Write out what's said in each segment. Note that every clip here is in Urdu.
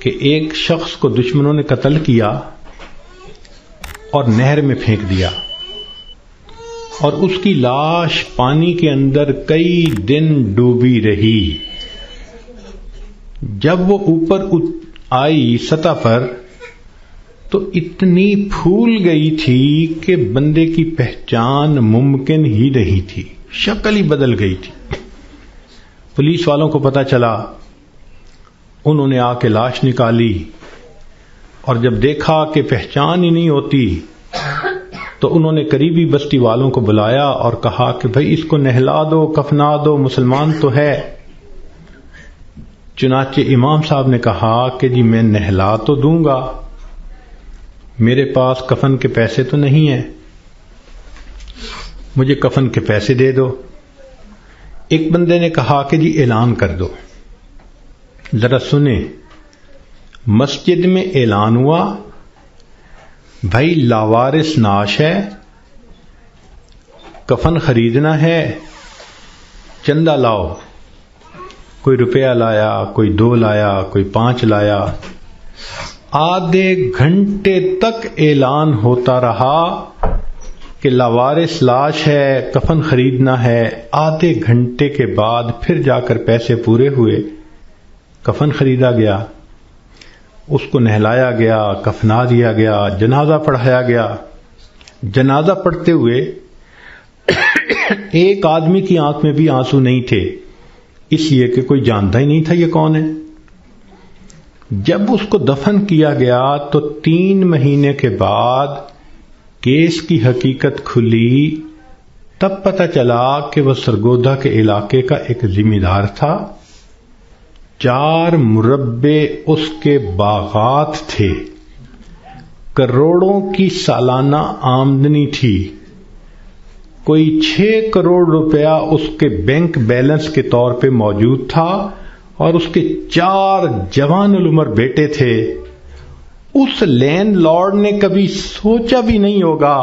کہ ایک شخص کو دشمنوں نے قتل کیا اور نہر میں پھینک دیا، اور اس کی لاش پانی کے اندر کئی دن ڈوبی رہی۔ جب وہ اوپر آئی سطح پر تو اتنی پھول گئی تھی کہ بندے کی پہچان ممکن ہی نہیں تھی، شکل ہی بدل گئی تھی۔ پولیس والوں کو پتہ چلا، انہوں نے آ کے لاش نکالی، اور جب دیکھا کہ پہچان ہی نہیں ہوتی تو انہوں نے قریبی بستی والوں کو بلایا اور کہا کہ بھئی اس کو نہلا دو، کفنا دو، مسلمان تو ہے۔ چنانچہ امام صاحب نے کہا کہ جی میں نہلا تو دوں گا، میرے پاس کفن کے پیسے تو نہیں ہیں، مجھے کفن کے پیسے دے دو۔ ایک بندے نے کہا کہ جی اعلان کر دو۔ ذرا سنیں، مسجد میں اعلان ہوا، بھائی لاوارث نعش ہے، کفن خریدنا ہے، چندہ لاؤ۔ کوئی روپیہ لایا، کوئی 2 لایا، کوئی 5 لایا۔ آدھے گھنٹے تک اعلان ہوتا رہا کہ لاوارث لاش ہے، کفن خریدنا ہے۔ آدھے گھنٹے کے بعد پھر جا کر پیسے پورے ہوئے، کفن خریدا گیا، اس کو نہلایا گیا، کفنا دیا گیا، جنازہ پڑھایا گیا۔ جنازہ پڑھتے ہوئے ایک آدمی کی آنکھ میں بھی آنسو نہیں تھے، اس لیے کہ کوئی جانتا ہی نہیں تھا یہ کون ہے۔ جب اس کو دفن کیا گیا تو 3 مہینے کے بعد کیس کی حقیقت کھلی، تب پتہ چلا کہ وہ سرگودا کے علاقے کا ایک ذمہ دار تھا۔ 4 مربع اس کے باغات تھے، کروڑوں کی سالانہ آمدنی تھی، کوئی 6 کروڑ روپیہ اس کے بینک بیلنس کے طور پہ موجود تھا، اور اس کے 4 جوان العمر بیٹے تھے۔ اس لینڈ لارڈ نے کبھی سوچا بھی نہیں ہوگا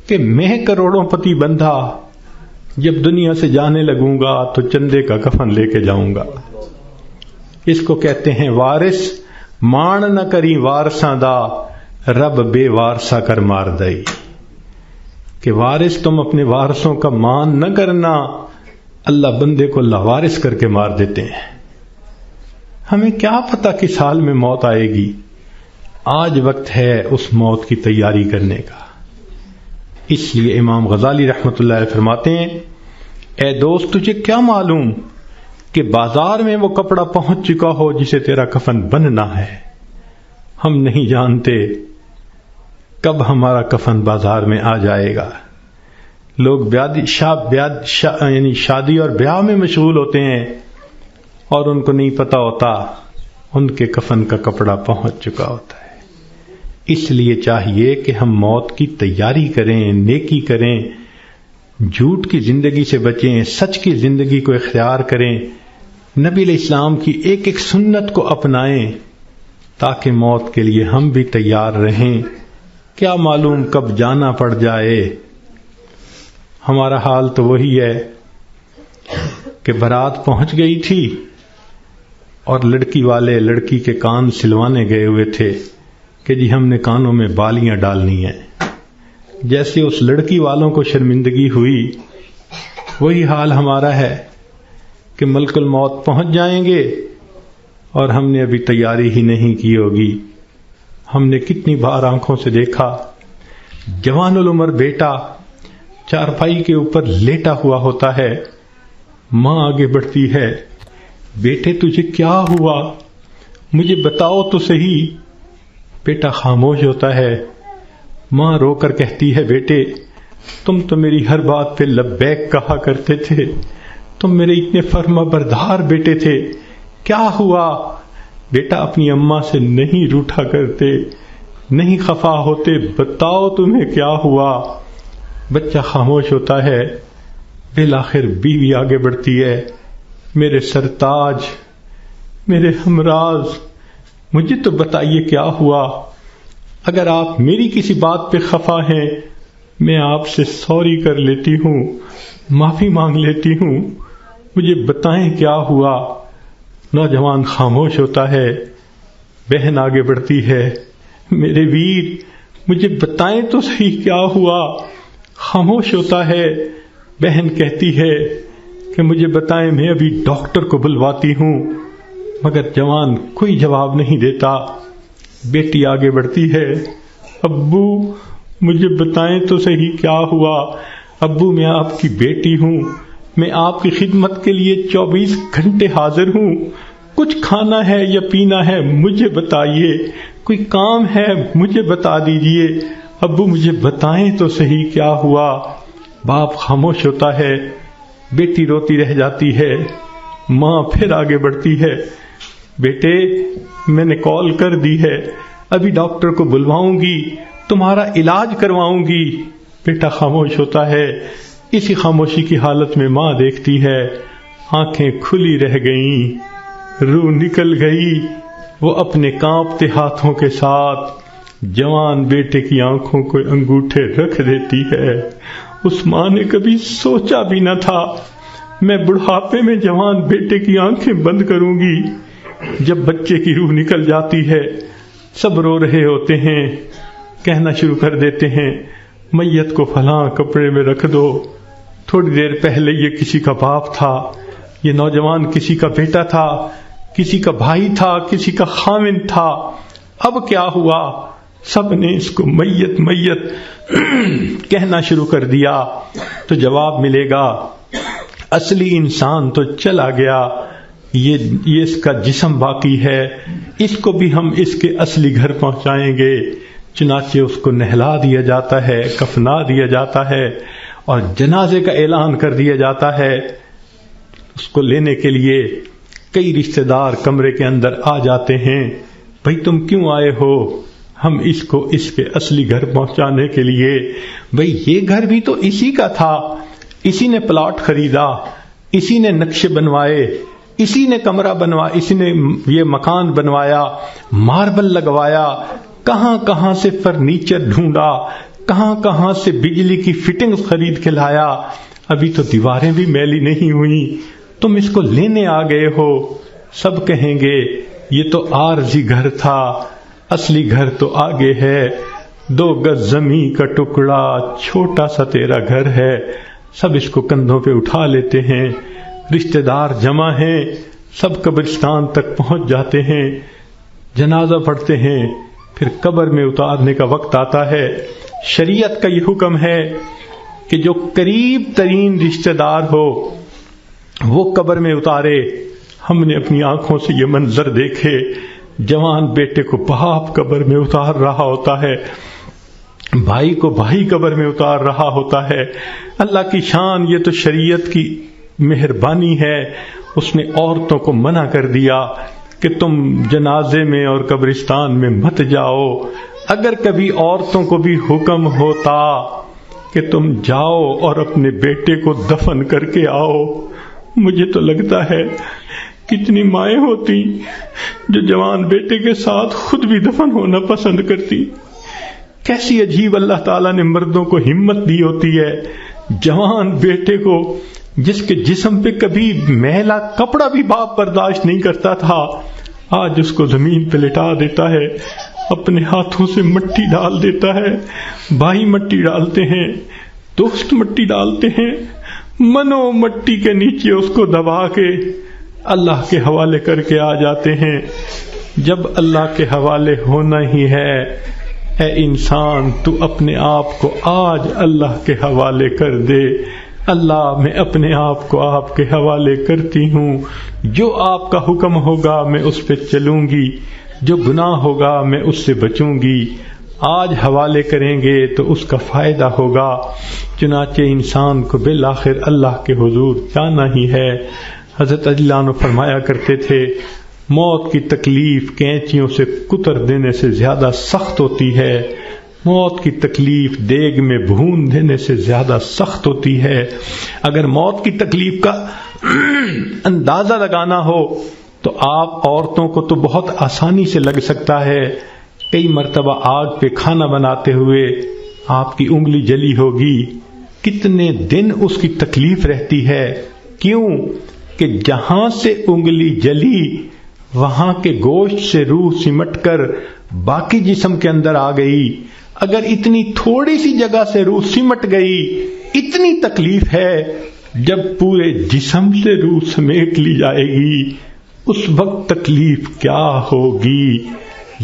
کہ میں کروڑوں پتی بندھا جب دنیا سے جانے لگوں گا تو چندے کا کفن لے کے جاؤں گا۔ اس کو کہتے ہیں وارث مان نہ کری وارثاں دا، رب بے وارثا کر مار دئی، کہ وارث تم اپنے وارثوں کا مان نہ کرنا، اللہ بندے کو لاوارث کر کے مار دیتے ہیں۔ ہمیں کیا پتہ کس حال میں موت آئے گی، آج وقت ہے اس موت کی تیاری کرنے کا۔ اس لیے امام غزالی رحمۃ اللہ علیہ فرماتے ہیں، اے دوست تجھے کیا معلوم کہ بازار میں وہ کپڑا پہنچ چکا ہو جسے تیرا کفن بننا ہے۔ ہم نہیں جانتے کب ہمارا کفن بازار میں آ جائے گا۔ لوگ یعنی شادی اور بیاہ میں مشغول ہوتے ہیں اور ان کو نہیں پتا ہوتا ان کے کفن کا کپڑا پہنچ چکا ہوتا ہے۔ اس لیے چاہیے کہ ہم موت کی تیاری کریں، نیکی کریں، جھوٹ کی زندگی سے بچیں، سچ کی زندگی کو اختیار کریں، نبی علیہ السلام کی ایک ایک سنت کو اپنائیں تاکہ موت کے لیے ہم بھی تیار رہیں۔ کیا معلوم کب جانا پڑ جائے۔ ہمارا حال تو وہی ہے کہ بارات پہنچ گئی تھی اور لڑکی والے لڑکی کے کان سلوانے گئے ہوئے تھے کہ جی ہم نے کانوں میں بالیاں ڈالنی ہیں۔ جیسے اس لڑکی والوں کو شرمندگی ہوئی، وہی حال ہمارا ہے کہ ملک الموت پہنچ جائیں گے اور ہم نے ابھی تیاری ہی نہیں کی ہوگی۔ ہم نے کتنی بار آنکھوں سے دیکھا جوان العمر بیٹا چارپائی کے اوپر لیٹا ہوا ہوتا ہے، ماں آگے بڑھتی ہے، بیٹے تجھے کیا ہوا، مجھے بتاؤ تو صحیح۔ بیٹا خاموش ہوتا ہے، ماں رو کر کہتی ہے بیٹے تم تو میری ہر بات پہ لبیک کہا کرتے تھے، تم میرے اتنے فرما بردار بیٹے تھے، کیا ہوا؟ بیٹا اپنی اماں سے نہیں روٹھا کرتے، نہیں خفا ہوتے، بتاؤ تمہیں کیا ہوا؟ بچہ خاموش ہوتا ہے، بالآخر بیوی آگے بڑھتی ہے، میرے سرتاج، میرے ہمراز، مجھے تو بتائیے کیا ہوا؟ اگر آپ میری کسی بات پہ خفا ہیں میں آپ سے سوری کر لیتی ہوں، معافی مانگ لیتی ہوں، مجھے بتائیں کیا ہوا؟ نوجوان خاموش ہوتا ہے، بہن آگے بڑھتی ہے، میرے ویر مجھے بتائیں تو صحیح کیا ہوا؟ خاموش ہوتا ہے۔ بہن کہتی ہے کہ مجھے بتائیں، میں ابھی ڈاکٹر کو بلواتی ہوں، مگر جوان کوئی جواب نہیں دیتا۔ بیٹی آگے بڑھتی ہے، ابو مجھے بتائیں تو صحیح کیا ہوا؟ ابو میں آپ کی بیٹی ہوں، میں آپ کی خدمت کے لیے 24 گھنٹے حاضر ہوں، کچھ کھانا ہے یا پینا ہے مجھے بتائیے، کوئی کام ہے مجھے بتا دیجئے، ابو مجھے بتائیں تو صحیح کیا ہوا؟ باپ خاموش ہوتا ہے، بیٹی روتی رہ جاتی ہے۔ ماں پھر آگے بڑھتی ہے، بیٹے میں نے کال کر دی ہے، ابھی ڈاکٹر کو بلواؤں گی، تمہارا علاج کرواؤں گی۔ بیٹا خاموش ہوتا ہے۔ اسی خاموشی کی حالت میں ماں دیکھتی ہے، آنکھیں کھلی رہ گئیں، روح نکل گئی۔ وہ اپنے کانپتے ہاتھوں کے ساتھ جوان بیٹے کی آنکھوں کو انگوٹھے رکھ دیتی ہے۔ اس ماں نے کبھی سوچا بھی نہ تھا میں بڑھاپے میں جوان بیٹے کی آنکھیں بند کروں گی۔ جب بچے کی روح نکل جاتی ہے، سب رو رہے ہوتے ہیں، کہنا شروع کر دیتے ہیں، میت کو فلاں کپڑے میں رکھ دو، تھوڑی دیر پہلے یہ کسی کا باپ تھا، یہ نوجوان کسی کا بیٹا تھا، کسی کا بھائی تھا، کسی کا خاوند تھا، اب کیا ہوا؟ سب نے اس کو میت میت کہنا شروع کر دیا۔ تو جواب ملے گا، اصلی انسان تو چلا گیا، یہ اس کا جسم باقی ہے، اس کو بھی ہم اس کے اصلی گھر پہنچائیں گے۔ چنانچہ اس کو نہلا دیا جاتا ہے، کفنا دیا جاتا ہے اور جنازے کا اعلان کر دیا جاتا ہے۔ اس کو لینے کے لیے کئی رشتہ دار کمرے کے اندر آ جاتے ہیں، بھئی تم کیوں آئے ہو؟ ہم اس کو اس کے اصلی گھر پہنچانے کے لیے۔ بھئی یہ گھر بھی تو اسی کا تھا، اسی نے پلاٹ خریدا، اسی نے نقشے بنوائے، اسی نے کمرہ بنوایا، اسی نے یہ مکان بنوایا، ماربل لگوایا، کہاں کہاں سے فرنیچر ڈھونڈا، کہاں کہاں سے بجلی کی فٹنگ خرید کے لایا، ابھی تو دیواریں بھی میلی نہیں ہوئی، تم اس کو لینے آ گئے ہو۔ سب کہیں گے یہ تو عارضی گھر تھا، اصلی گھر تو آگے ہے، 2 گز زمین کا ٹکڑا، چھوٹا سا تیرا گھر ہے۔ سب اس کو کندھوں پہ اٹھا لیتے ہیں، رشتہ دار جمع ہیں، سب قبرستان تک پہنچ جاتے ہیں، جنازہ پڑھتے ہیں، پھر قبر میں اتارنے کا وقت آتا ہے۔ شریعت کا یہ حکم ہے کہ جو قریب ترین رشتہ دار ہو وہ قبر میں اتارے۔ ہم نے اپنی آنکھوں سے یہ منظر دیکھے، جوان بیٹے کو باپ قبر میں اتار رہا ہوتا ہے، بھائی کو بھائی قبر میں اتار رہا ہوتا ہے۔ اللہ کی شان، یہ تو شریعت کی مہربانی ہے، اس نے عورتوں کو منع کر دیا کہ تم جنازے میں اور قبرستان میں مت جاؤ۔ اگر کبھی عورتوں کو بھی حکم ہوتا کہ تم جاؤ اور اپنے بیٹے کو دفن کر کے آؤ، مجھے تو لگتا ہے کتنی مائیں ہوتی جو جوان بیٹے کے ساتھ خود بھی دفن ہونا پسند کرتی۔ کیسی عجیب اللہ تعالیٰ نے مردوں کو ہمت دی ہوتی ہے۔ جوان بیٹے کو جس کے جسم پہ کبھی میلا کپڑا بھی باپ برداشت نہیں کرتا تھا، آج اس کو زمین پہ لٹا دیتا ہے، اپنے ہاتھوں سے مٹی ڈال دیتا ہے، بھائی مٹی ڈالتے ہیں، دوست مٹی ڈالتے ہیں، منو مٹی کے نیچے اس کو دبا کے اللہ کے حوالے کر کے آ جاتے ہیں۔ جب اللہ کے حوالے ہونا ہی ہے، اے انسان تو اپنے آپ کو آج اللہ کے حوالے کر دے۔ اللہ میں اپنے آپ کو آپ کے حوالے کرتی ہوں، جو آپ کا حکم ہوگا میں اس پہ چلوں گی، جو گناہ ہوگا میں اس سے بچوں گی۔ آج حوالے کریں گے تو اس کا فائدہ ہوگا۔ چنانچہ انسان کو بالآخر اللہ کے حضور جانا ہی ہے۔ حضرت علی اللہ عنہ فرمایا کرتے تھے، موت کی تکلیف کینچیوں سے کتر دینے سے زیادہ سخت ہوتی ہے، موت کی تکلیف دیگ میں بھون دینے سے زیادہ سخت ہوتی ہے۔ اگر موت کی تکلیف کا اندازہ لگانا ہو تو آپ عورتوں کو تو بہت آسانی سے لگ سکتا ہے۔ کئی مرتبہ آگ پہ کھانا بناتے ہوئے آپ کی انگلی جلی ہوگی، کتنے دن اس کی تکلیف رہتی ہے۔ کیوں کہ جہاں سے انگلی جلی وہاں کے گوشت سے روح سمٹ کر باقی جسم کے اندر آ گئی. اگر اتنی تھوڑی سی جگہ سے روح سمٹ گئی، اتنی تکلیف ہے. جب پورے جسم سے روح سمیٹ لی جائے گی اس وقت تکلیف کیا ہوگی،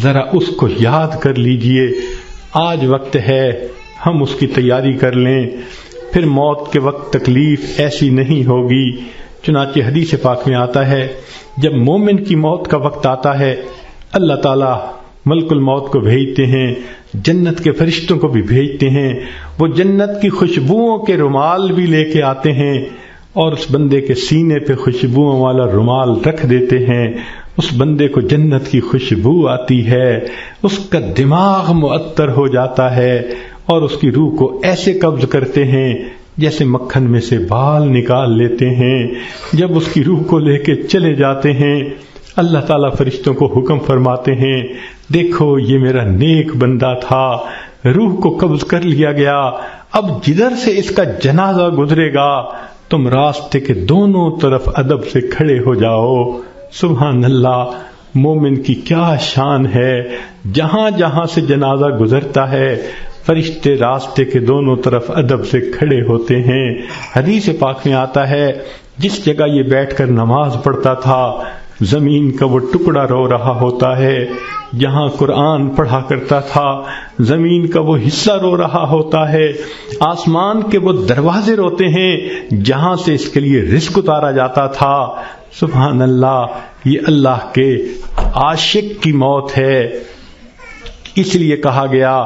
ذرا اس کو یاد کر لیجئے. آج وقت ہے ہم اس کی تیاری کر لیں، پھر موت کے وقت تکلیف ایسی نہیں ہوگی. چنانچہ حدیث پاک میں آتا ہے جب مومن کی موت کا وقت آتا ہے اللہ تعالی ملک الموت کو بھیجتے ہیں، جنت کے فرشتوں کو بھی بھیجتے ہیں. وہ جنت کی خوشبوؤں کے رومال بھی لے کے آتے ہیں اور اس بندے کے سینے پہ خوشبوؤں والا رومال رکھ دیتے ہیں. اس بندے کو جنت کی خوشبو آتی ہے، اس کا دماغ معطر ہو جاتا ہے اور اس کی روح کو ایسے قبض کرتے ہیں جیسے مکھن میں سے بال نکال لیتے ہیں. جب اس کی روح کو لے کے چلے جاتے ہیں اللہ تعالیٰ فرشتوں کو حکم فرماتے ہیں دیکھو یہ میرا نیک بندہ تھا، روح کو قبض کر لیا گیا، اب جدھر سے اس کا جنازہ گزرے گا تم راستے کے دونوں طرف ادب سے کھڑے ہو جاؤ. سبحان اللہ، مومن کی کیا شان ہے. جہاں جہاں سے جنازہ گزرتا ہے فرشتے راستے کے دونوں طرف ادب سے کھڑے ہوتے ہیں. حدیث پاک میں آتا ہے جس جگہ یہ بیٹھ کر نماز پڑھتا تھا زمین کا وہ ٹکڑا رو رہا ہوتا ہے، جہاں قرآن پڑھا کرتا تھا زمین کا وہ حصہ رو رہا ہوتا ہے، آسمان کے وہ دروازے روتے ہیں جہاں سے اس کے لیے رزق اتارا جاتا تھا. سبحان اللہ، یہ اللہ کے عاشق کی موت ہے. اس لیے کہا گیا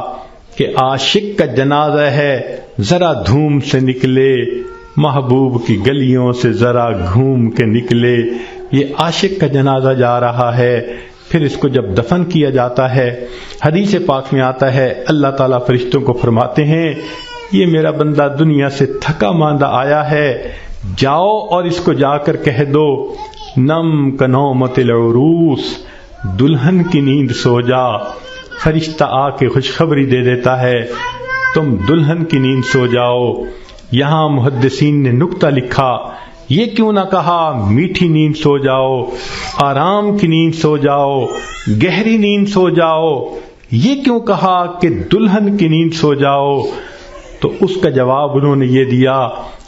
کہ عاشق کا جنازہ ہے ذرا دھوم سے نکلے، محبوب کی گلیوں سے ذرا گھوم کے نکلے. یہ عاشق کا جنازہ جا رہا ہے. پھر اس کو جب دفن کیا جاتا ہے حدیث پاک میں آتا ہے اللہ تعالیٰ فرشتوں کو فرماتے ہیں یہ میرا بندہ دنیا سے تھکا ماندہ آیا ہے، جاؤ اور اس کو جا کر کہہ دو نم کنومت العروس، دلہن کی نیند سو جا. فرشتہ آ کے خوشخبری دے دیتا ہے تم دلہن کی نیند سو جاؤ. یہاں محدثین نے نکتہ لکھا، یہ کیوں نہ کہا میٹھی نیند سو جاؤ، آرام کی نیند سو جاؤ، گہری نیند سو جاؤ، یہ کیوں کہا کہ دلہن کی نیند سو جاؤ؟ تو اس کا جواب انہوں نے یہ دیا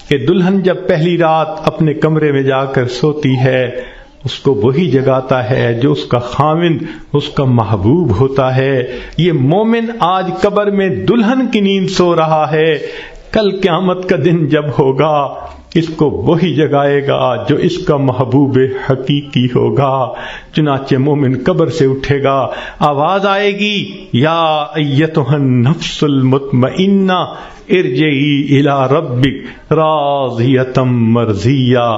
کہ دلہن جب پہلی رات اپنے کمرے میں جا کر سوتی ہے اس کو وہی جگاتا ہے جو اس کا خاوند اس کا محبوب ہوتا ہے. یہ مومن آج قبر میں دلہن کی نیند سو رہا ہے، کل قیامت کا دن جب ہوگا اس کو وہی جگائے گا جو اس کا محبوب حقیقی ہوگا. چنانچہ مومن قبر سے اٹھے گا، آواز آئے گی یا ایتھا النفس المطمئنہ ارجعی الی ربک راضیۃ مرضیہ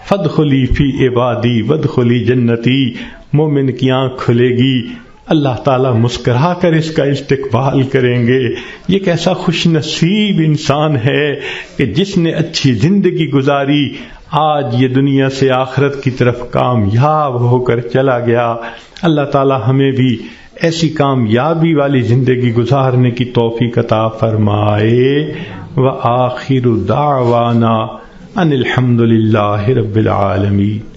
فادخلی فی عبادی وادخلی جنتی. مومن کی آنکھ کھلے گی، اللہ تعالیٰ مسکرا کر اس کا استقبال کریں گے. یہ کیسا خوش نصیب انسان ہے کہ جس نے اچھی زندگی گزاری، آج یہ دنیا سے آخرت کی طرف کامیاب ہو کر چلا گیا. اللہ تعالیٰ ہمیں بھی ایسی کامیابی والی زندگی گزارنے کی توفیق عطا فرمائے. وآخر دعوانا ان الحمد للہ رب العالمین.